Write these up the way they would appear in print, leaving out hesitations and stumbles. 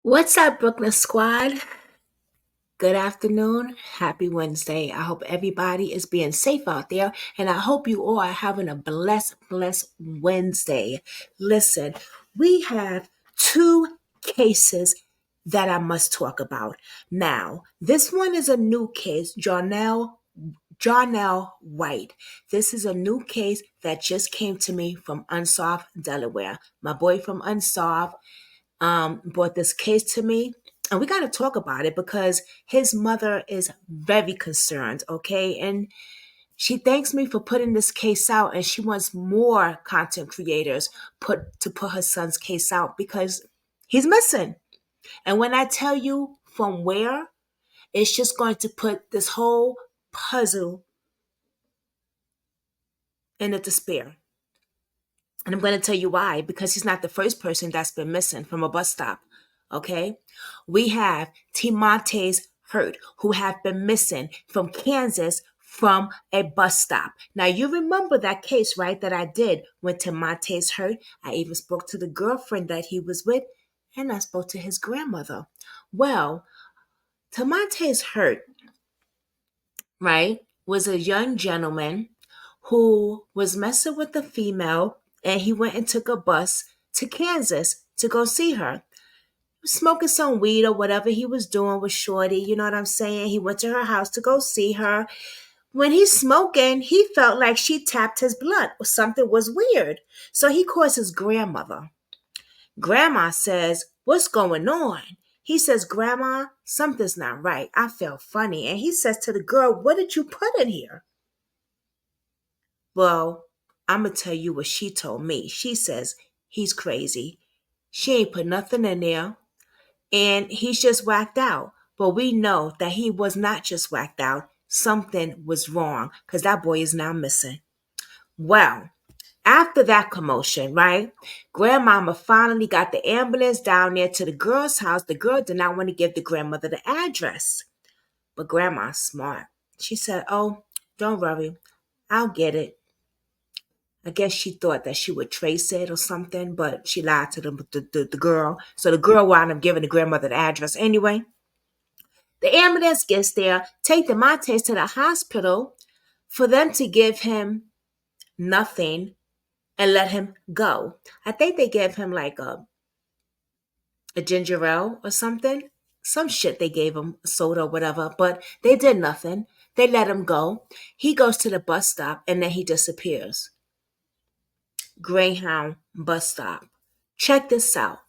What's up, Brooklyn Squad? Good afternoon. Happy Wednesday. I hope everybody is being safe out there, and I hope you all are having a blessed Wednesday. Listen, we have two cases that I must talk about. Now, this one is a new case, Jon Al White. This is a new case that just came to me from Unsolved, Delaware. My boy from Unsolved brought this case to me, and we got to talk about it because his mother is very concerned, okay? And she thanks me for putting this case out, and she wants more content creators to put her son's case out because he's missing. And when I tell you from where, it's just going to put this whole puzzle in a despair. And I'm going to tell you why, because he's not the first person that's been missing from a bus stop. Okay? We have T Montez Hurt, who have been missing from Kansas from a bus stop. Now, you remember that case, right, that I did when T Montez Hurt. I even spoke to the girlfriend that he was with, and I spoke to his grandmother. Well, T Montez Hurt, right, was a young gentleman who was messing with a female, and he went and took a bus to Kansas to go see her. He was smoking some weed or whatever he was doing with Shorty, you know what I'm saying? He went to her house to go see her. When he's smoking, he felt like she tapped his blood or something was weird. So he calls his grandmother. Grandma says, "What's going on?" He says, "Grandma, something's not right. I felt funny." And he says to the girl, "What did you put in here?" Well, I'm going to tell you what she told me. She says, "He's crazy. She ain't put nothing in there, and he's just whacked out." But we know that he was not just whacked out. Something was wrong because that boy is now missing. Well, after that commotion, right, grandmama finally got the ambulance down there to the girl's house. The girl did not want to give the grandmother the address. But grandma's smart. She said, "Oh, don't worry. I'll get it." I guess she thought that she would trace it or something, but she lied to the girl. So the girl wound up giving the grandmother the address anyway. The ambulance gets there, take the Montes to the hospital for them to give him nothing and let him go. I think they gave him like a ginger ale or something. Some shit they gave him, soda or whatever, but they did nothing. They let him go. He goes to the bus stop and then he disappears. Greyhound bus stop. Check this out.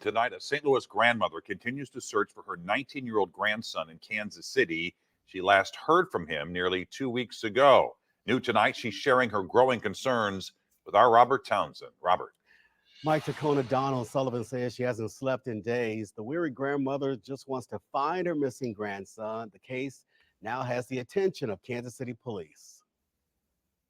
Tonight, a St. Louis grandmother continues to search for her 19-year-old grandson in Kansas City. She last heard from him nearly 2 weeks ago. New tonight, she's sharing her growing concerns with our Robert Townsend. Robert. Mike Tacona Donald Sullivan says she hasn't slept in days. The weary grandmother just wants to find her missing grandson. The case now has the attention of Kansas City police.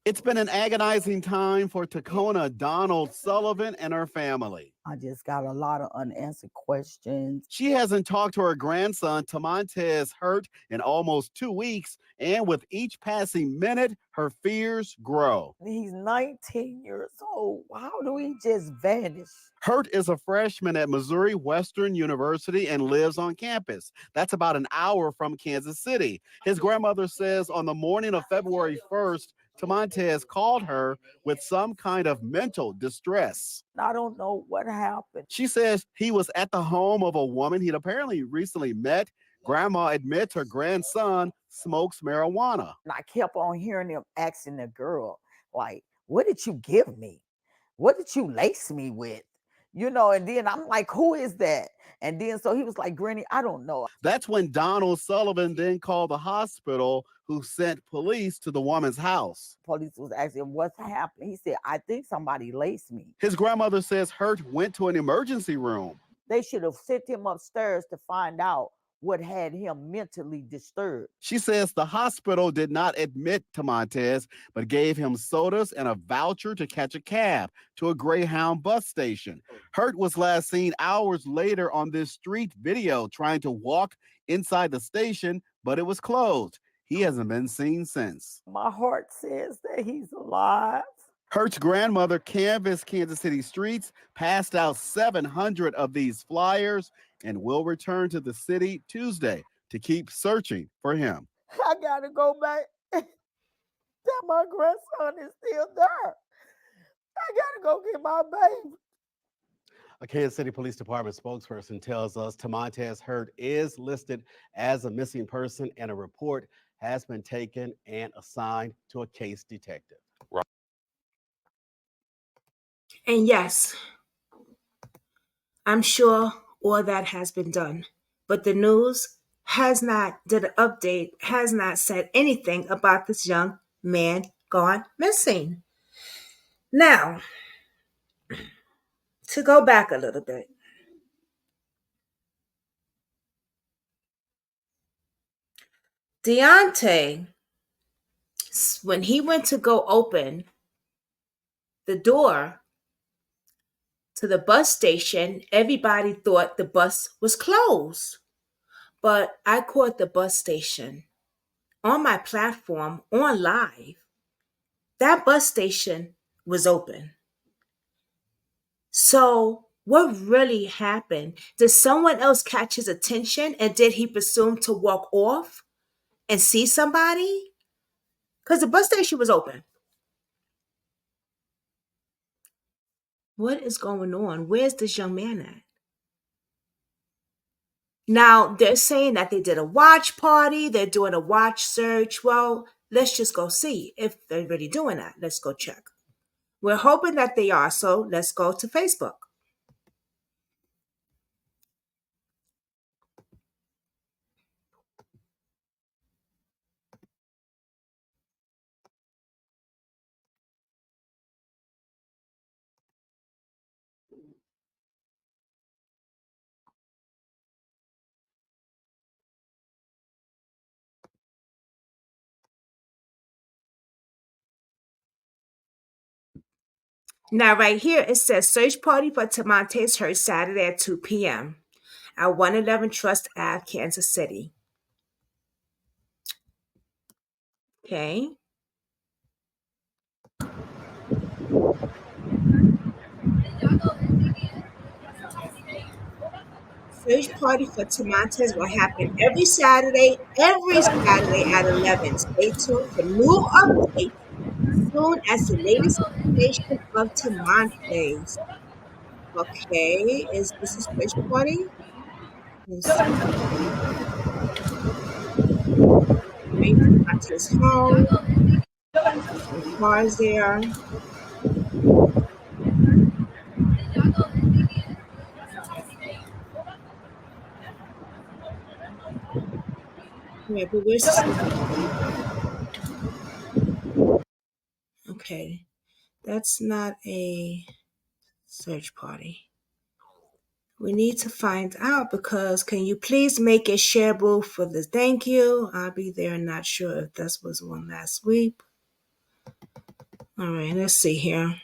It's been an agonizing time for Tacona Donald Sullivan and her family. I just got a lot of unanswered questions. She hasn't talked to her grandson, T Montez Hurt, in almost 2 weeks, and with each passing minute, her fears grow. He's 19 years old. How do he just vanish? Hurt is a freshman at Missouri Western University and lives on campus. That's about an hour from Kansas City. His grandmother says on the morning of February 1st, T Montez called her with some kind of mental distress. I don't know what happened. She says he was at the home of a woman he'd apparently recently met. Grandma admits her grandson smokes marijuana. And I kept on hearing him asking the girl, like, "What did you give me? What did you lace me with?" You know, and then I'm like, "Who is that?" And then so he was like, "Granny, I don't know." That's when Donald Sullivan then called the hospital, who sent police to the woman's house. Police was asking, "What's happening?" He said, "I think somebody laced me." His grandmother says Hurt went to an emergency room. They should have sent him upstairs to find out what had him mentally disturbed. She says the hospital did not admit T Montez, but gave him sodas and a voucher to catch a cab to a Greyhound bus station. Hurt was last seen hours later on this street video trying to walk inside the station, but it was closed. He hasn't been seen since. My heart says that he's alive. Hurt's grandmother canvassed Kansas City streets, passed out 700 of these flyers, and will return to the city Tuesday to keep searching for him. I gotta go back. That my grandson is still there. I gotta go get my baby. A Kansas City Police Department spokesperson tells us T Montez Hurt is listed as a missing person, and a report has been taken and assigned to a case detective. And yes, I'm sure all that has been done. But the news did an update, has not said anything about this young man gone missing. Now, to go back a little bit, Deontay, when he went to go open the door to the bus station, everybody thought the bus was closed. But I caught the bus station on my platform on live. That bus station was open. So, what really happened? Did someone else catch his attention and did he presume to walk off and see somebody? Because the bus station was open. What is going on? Where's this young man at? Now, they're saying that they did a watch party, they're doing a watch search. Well, let's just go see if they're really doing that. Let's go check. We're hoping that they are, so let's go to Facebook. Now, right here, it says search party for T Montez Hurt Saturday at 2 p.m. at 111 Trust Ave, Kansas City. Okay. Search party for T Montez will happen every Saturday at 11. Stay tuned for new updates soon as the latest information of T Montez. Okay, is this a search party? Let's see. Right, T Montez home. Some cars there. Yeah, but where's the search party? Okay, that's not a search party. We need to find out because can you please make a shareable for the thank you? I'll be there. Not sure if this was one last week. All right, let's see here.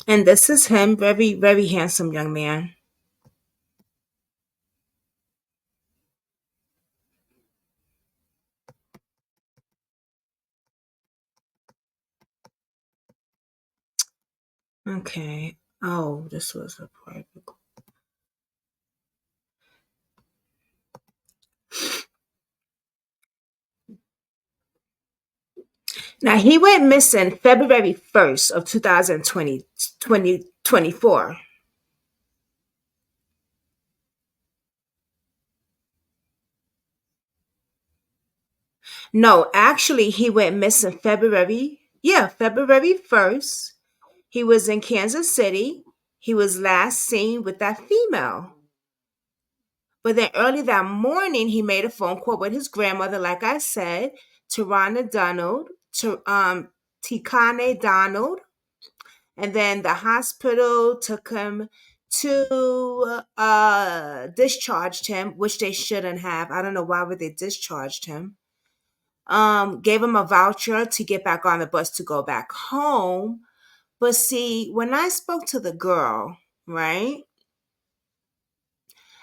And this is him, very, very handsome young man. Okay. Oh, this was a private. Now he went missing February 1st of 2024. No, actually he went missing February 1st. He was in Kansas City. He was last seen with that female. But then early that morning, he made a phone call with his grandmother, like I said, Tarana Donald, to Tikane Donald. And then the hospital took him to discharged him, which they shouldn't have. I don't know why would they discharged him. Gave him a voucher to get back on the bus to go back home. But see, when I spoke to the girl, right?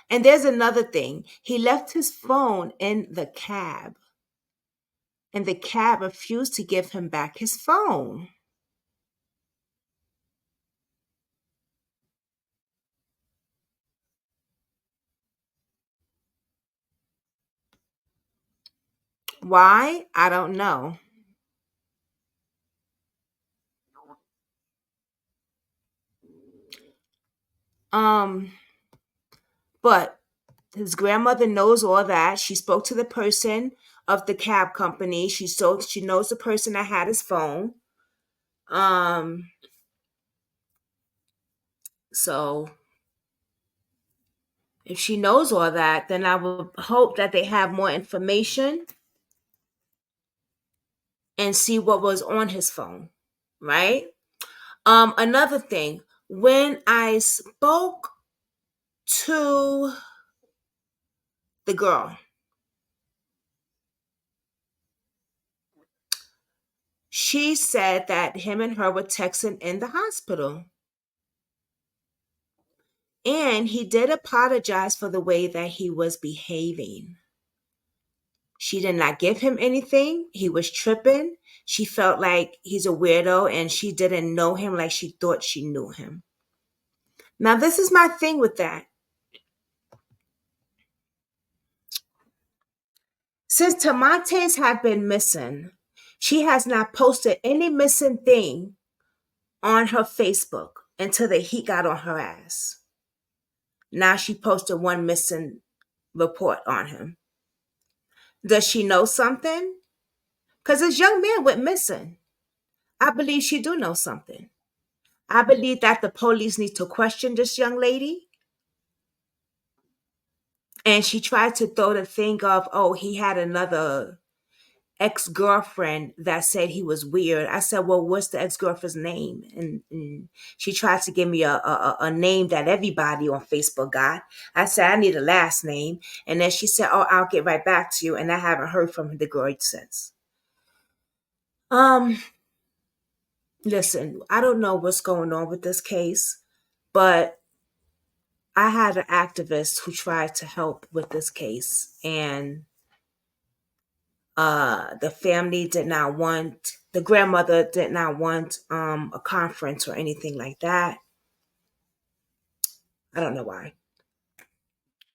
And there's another thing. He left his phone in the cab. and the cab refused to give him back his phone. Why? I don't know. Um, but his grandmother knows all that. She spoke to the person of the cab company. She knows the person that had his phone. Um, so if she knows all that, then I would hope that they have more information and see what was on his phone, right? Another thing, when I spoke to the girl, she said that him and her were texting in the hospital. And he did apologize for the way that he was behaving. She did not give him anything. He was tripping. She felt like he's a weirdo and she didn't know him like she thought she knew him. Now, this is my thing with that. Since T Montez have been missing, she has not posted any missing thing on her Facebook until the heat got on her ass. Now she posted one missing report on him. Does she know something? Because this young man went missing. I believe she do know something. I believe that the police need to question this young lady. And she tried to throw the thing of, oh, he had another ex-girlfriend that said he was weird. I said, well, what's the ex-girlfriend's name? And she tried to give me a name that everybody on Facebook got. I said, I need a last name. And then she said, oh, I'll get right back to you. And I haven't heard from the girl since. Listen, I don't know what's going on with this case, but I had an activist who tried to help with this case, and the family did not want, the grandmother did not want a conference or anything like that. I don't know why.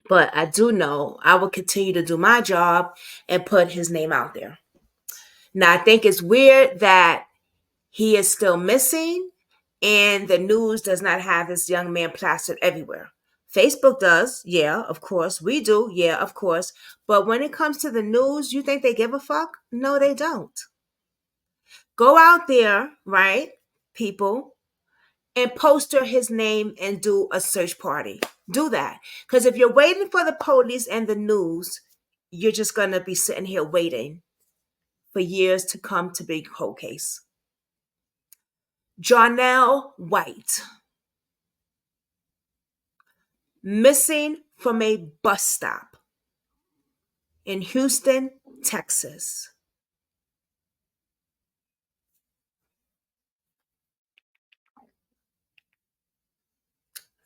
But I do know I will continue to do my job and put his name out there. Now, I think it's weird that he is still missing and the news does not have this young man plastered everywhere. Facebook does, yeah, of course. We do, yeah, of course. But when it comes to the news, you think they give a fuck? No, they don't. Go out there, right, people, and poster his name and do a search party. Do that. Because if you're waiting for the police and the news, you're just going to be sitting here waiting for years to come to be cold case. Jon Al Whites, missing from a bus stop in Huston, Texas.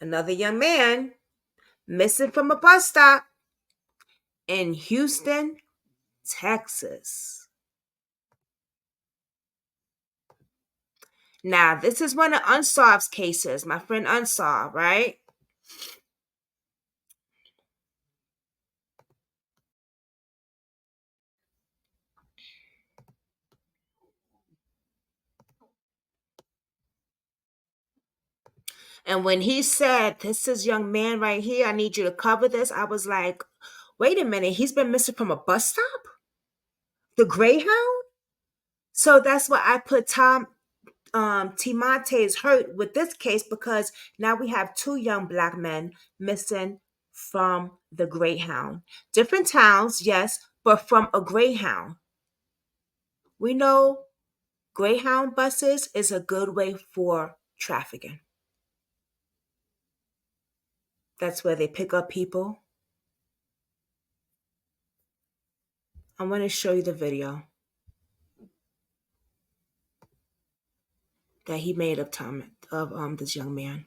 Another young man missing from a bus stop in Huston, Texas. Now, this is one of Unsolved's cases, my friend Unsolved, right? And when he said, this is young man right here, I need you to cover this, I was like, wait a minute, he's been missing from a bus stop? The Greyhound? So that's why I put T Montez Hurt with this case, because now we have two young black men missing from the Greyhound. Different towns, yes, but from a Greyhound. We know Greyhound buses is a good way for trafficking. That's where they pick up people. I want to show you the video that he made of this young man.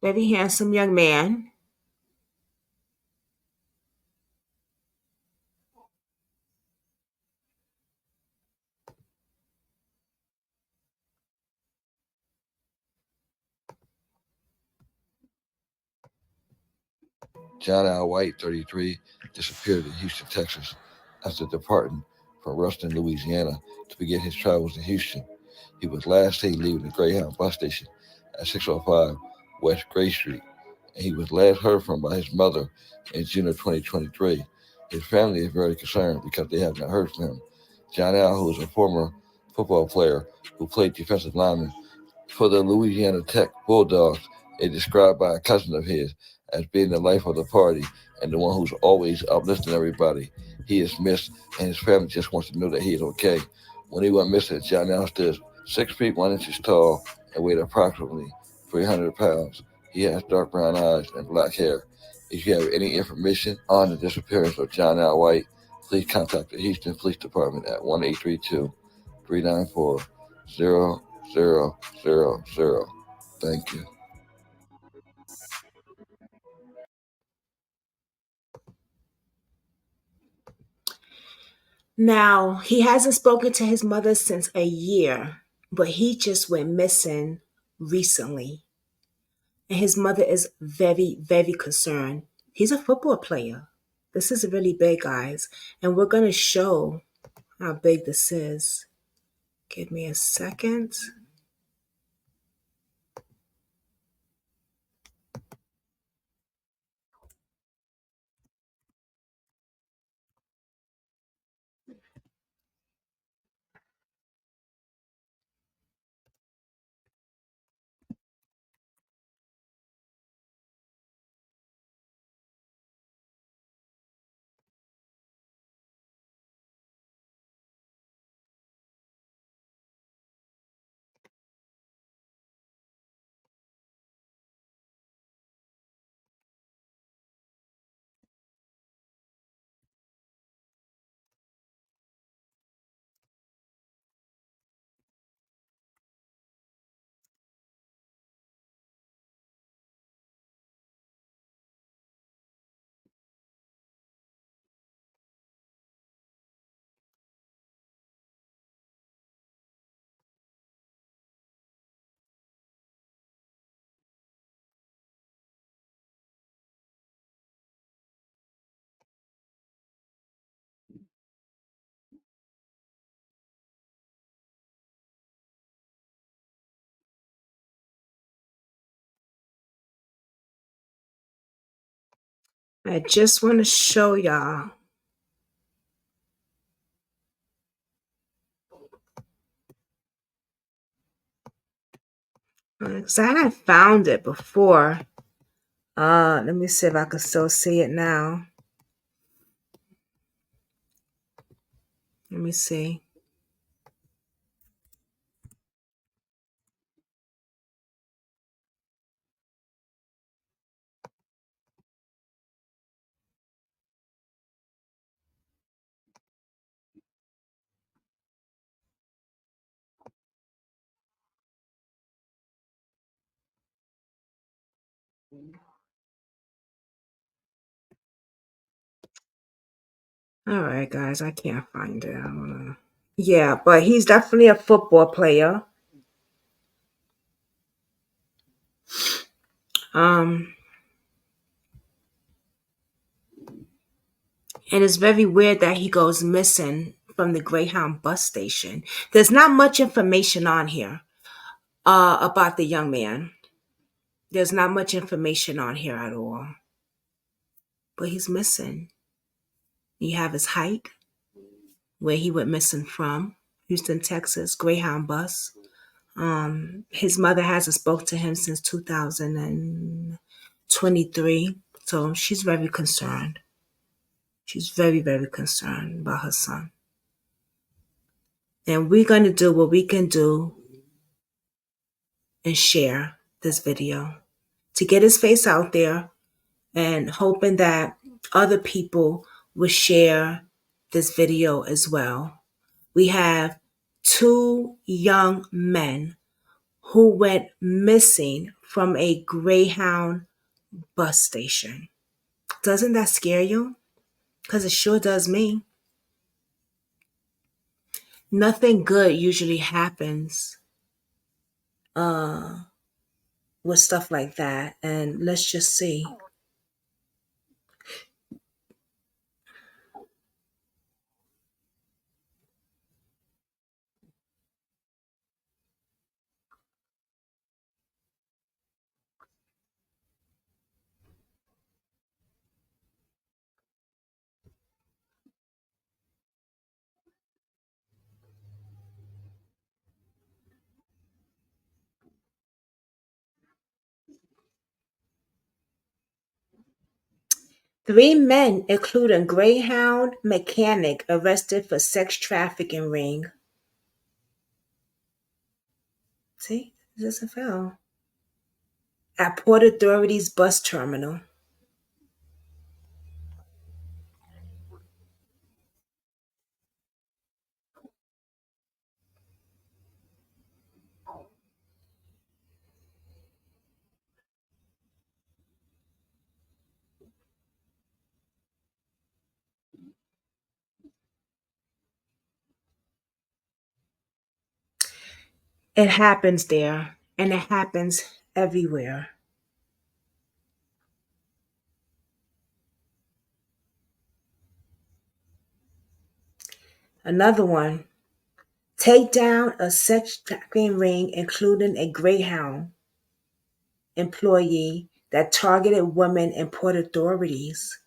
Very handsome young man. Jon Al Whites, 33, disappeared in Houston, Texas after departing from Ruston, Louisiana to begin his travels in Houston. He was last seen leaving the Greyhound bus station at 605 West Gray Street, and he was last heard from by his mother in June of 2023. His family is very concerned because they have not heard from him. Jon Al, who is a former football player who played defensive lineman for the Louisiana Tech Bulldogs, is described by a cousin of his as being the life of the party and the one who's always uplifting everybody. He is missed, and his family just wants to know that he is okay. When he went missing, Jon Al stood 6 feet 1 inches tall and weighed approximately 300 pounds. He has dark brown eyes and black hair. If you have any information on the disappearance of Jon Al White, please contact the Houston Police Department at 1-832-394-0000. Thank you. Now, he hasn't spoken to his mother since a year, but he just went missing recently. And his mother is very, very concerned. He's a football player. This is really big, guys. And we're going to show how big this is. Give me a second. I just want to show y'all. Because I had found it before. Let me see if I can still see it now. Let me see. All right, guys, I can't find it. Yeah, but he's definitely a football player. Um, and it's very weird that he goes missing from the Greyhound bus station. There's not much information on here about the young man. There's not much information on here at all. But he's missing. You have his height, where he went missing from, Houston, Texas, Greyhound bus. His mother hasn't spoke to him since 2023, so she's very concerned. She's very, very concerned about her son. And we're going to do what we can do and share this video to get his face out there and hoping that other people will share this video as well. We have 2 young men who went missing from a Greyhound bus station. Doesn't that scare you? Because it sure does me. Nothing good usually happens with stuff like that. And let's just see. 3 men, including Greyhound mechanic, arrested for sex trafficking ring. See, this is a foul. At Port Authority's bus terminal. It happens there, and it happens everywhere. Another one. Take down a sex trafficking ring, including a Greyhound employee that targeted women in Port Authorities.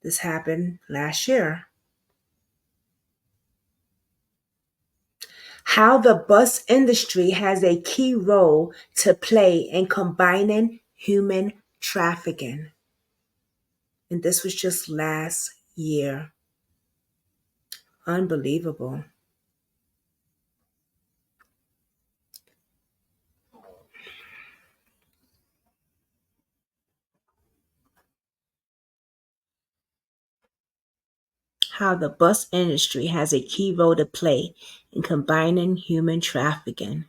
This happened last year. How the bus industry has a key role to play in combining human trafficking. And this was just last year. Unbelievable. How the bus industry has a key role to play in combining human trafficking.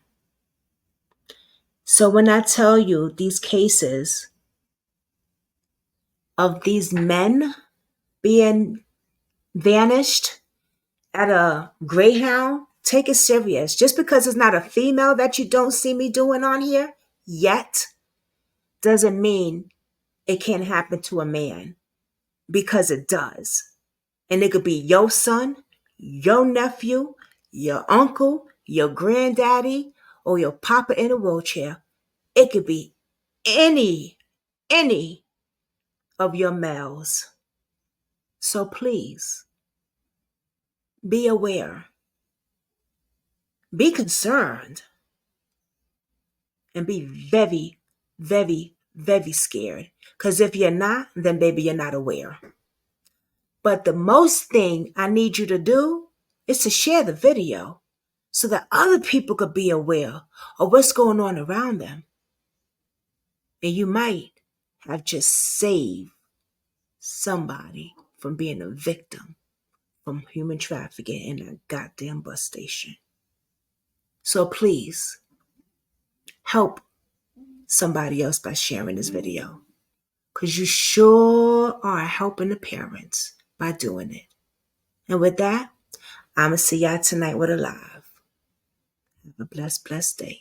So when I tell you these cases of these men being vanished at a Greyhound, take it serious. Just because it's not a female that you don't see me doing on here yet, doesn't mean it can't happen to a man, because it does. And it could be your son, your nephew, your uncle, your granddaddy, or your papa in a wheelchair. It could be any of your males. So please, be aware, be concerned, and be very, very, very scared. Because if you're not, then baby, you're not aware. But the most thing I need you to do is to share the video so that other people could be aware of what's going on around them. And you might have just saved somebody from being a victim from human trafficking in a goddamn bus station. So please help somebody else by sharing this video, because you sure are helping the parents by doing it. And with that, I'm going to see y'all tonight with a live. Have a blessed, blessed day.